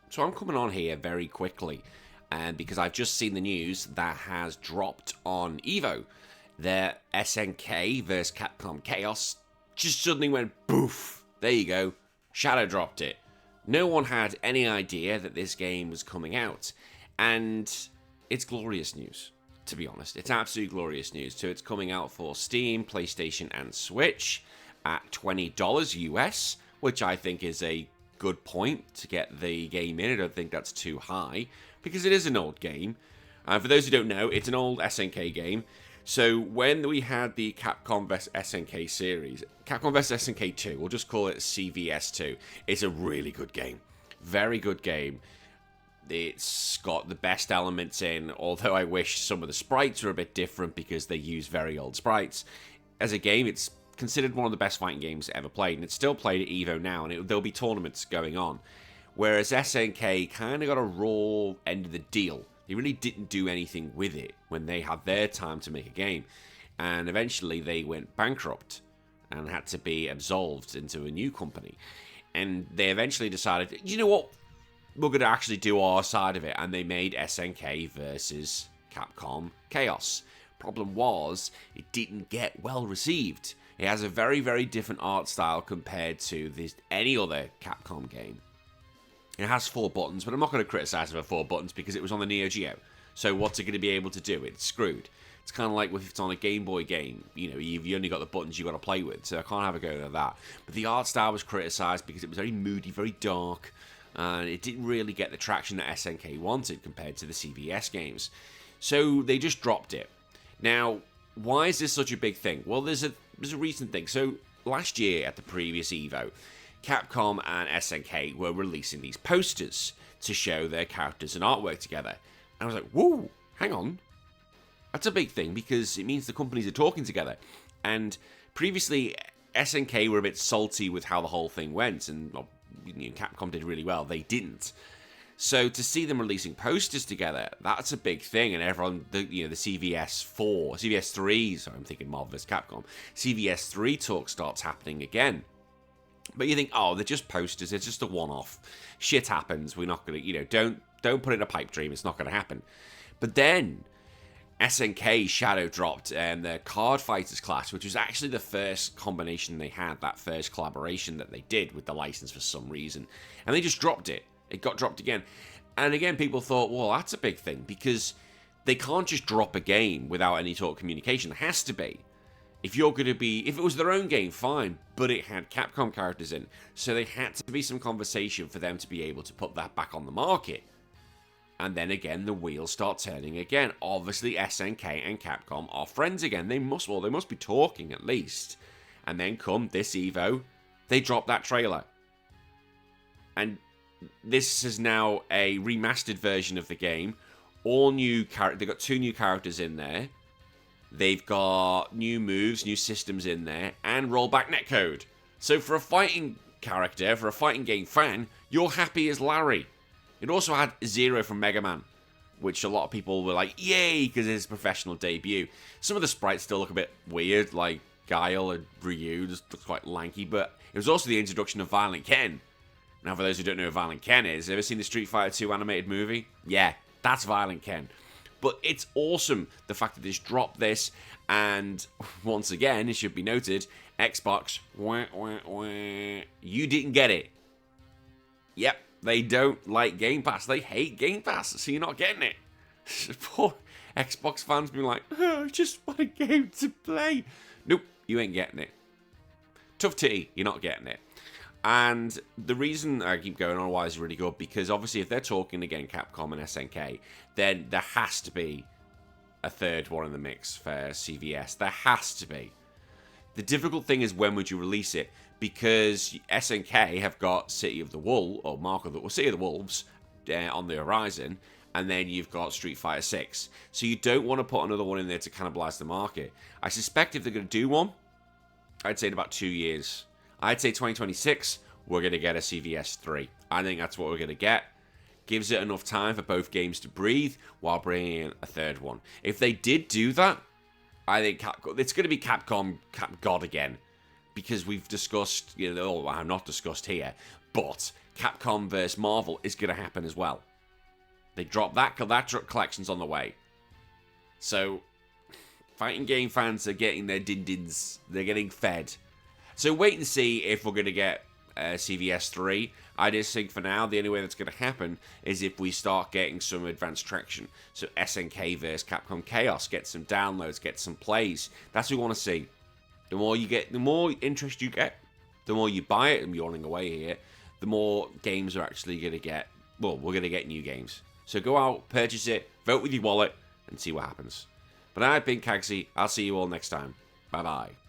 So I'm coming on here very quickly, and because I've just seen the news that has dropped on Evo, their SNK versus Capcom Chaos just suddenly went poof. There you go, shadow dropped it. No one had any idea that this game was coming out, and it's glorious news. To be honest, it's absolutely glorious news. So it's coming out for Steam, PlayStation, and Switch at $20 US, which I think is a good point to get the game in. I don't think that's too high, because it is an old game. For those who don't know, it's an old SNK game. So when we had the Capcom vs SNK series, Capcom vs SNK 2, we'll just call it CVS 2, it's a really good game. Very good game. It's got the best elements in, although I wish some of the sprites were a bit different because they use very old sprites. As a game, it's considered one of the best fighting games ever played, and it's still played at EVO now, and there'll be tournaments going on. Whereas SNK kind of got a raw end of the deal. They really didn't do anything with it when they had their time to make a game. And eventually they went bankrupt and had to be absolved into a new company. And they eventually decided, you know what? We're going to actually do our side of it. And they made SNK versus Capcom Chaos. Problem was, it didn't get well received. It has a very, very different art style compared to any other Capcom game. It has 4 buttons, but I'm not going to criticize it for 4 buttons because it was on the Neo-geo. So what's it going to be able to do? It's screwed. It's kind of like if it's on a Game Boy game, you know, you've only got the buttons you've got to play with, so I can't have a go at that. But the art style was criticized because it was very moody, very dark, and it didn't really get the traction that SNK wanted compared to the CVS games. So they just dropped it. Now, why is this such a big thing? Well, there's a recent thing. So last year at the previous EVO, Capcom and SNK were releasing these posters to show their characters and artwork together. And I was like, whoa, hang on. That's a big thing because it means the companies are talking together. And previously, SNK were a bit salty with how the whole thing went, and well, Capcom did really well. They didn't. So to see them releasing posters together, that's a big thing. And everyone, the CVS 3, sorry, I'm thinking Marvel vs. Capcom, CVS 3 talk starts happening again. But you think, oh, they're just posters. It's just a one-off. Shit happens. We're not going to, don't put it in a pipe dream. It's not going to happen. But then SNK shadow dropped their Card Fighters class, which was actually the first combination they had, that first collaboration that they did with the license for some reason. And they just dropped it. It got dropped again. And again, people thought, well, that's a big thing because they can't just drop a game without any sort of communication. There has to be. If it was their own game, fine, but it had Capcom characters in, so there had to be some conversation for them to be able to put that back on the market. And then again, the wheels start turning again. Obviously, SNK and Capcom are friends again. They must be talking at least. And then come this EVO, they drop that trailer. And this is now a remastered version of the game. All new characters. They've got 2 new characters in there. They've got new moves, new systems in there, and rollback netcode. So for a fighting character, for a fighting game fan, you're happy as Larry. It also had Zero from Mega Man, which a lot of people were like, yay, because it's his professional debut. Some of the sprites still look a bit weird, like Guile and Ryu, just looks quite lanky, but it was also the introduction of Violent Ken. Now, for those who don't know who Violent Ken is, ever seen the Street Fighter 2 animated movie? Yeah, that's Violent Ken. But it's awesome, the fact that they just dropped this, and once again, it should be noted, Xbox, you didn't get it. Yep, they don't like Game Pass. They hate Game Pass, so you're not getting it. Poor Xbox fans being like, oh, I just want a game to play. Nope, you ain't getting it. Tough titty, you're not getting it. And the reason I keep going on why is really good, because obviously if they're talking again, Capcom and SNK, then there has to be a third one in the mix for CVS. There has to be. The difficult thing is, when would you release it? Because SNK have got City of the Wolves, or City of the Wolves on the horizon, and then you've got Street Fighter 6. So you don't want to put another one in there to cannibalize the market. I suspect if they're going to do one, I'd say in about 2 years. I'd say 2026, we're going to get a CVS 3. I think that's what we're going to get. Gives it enough time for both games to breathe while bringing in a third one. If they did do that, I think it's going to be Capcom God again. because we've discussed, I'm not discussed here, but Capcom vs. Marvel is going to happen as well. They dropped that collection's on the way. So, fighting game fans are getting their din-dins. They're getting fed. So wait and see if we're going to get CVS 3. I just think for now, the only way that's going to happen is if we start getting some advanced traction. So SNK vs. Capcom Chaos, get some downloads, get some plays. That's what we want to see. The more you get, the more interest you get, the more you buy it, I'm yawning away here, the more games are actually going to get, well, we're going to get new games. So go out, purchase it, vote with your wallet, and see what happens. But I've been Kagsy. I'll see you all next time. Bye-bye.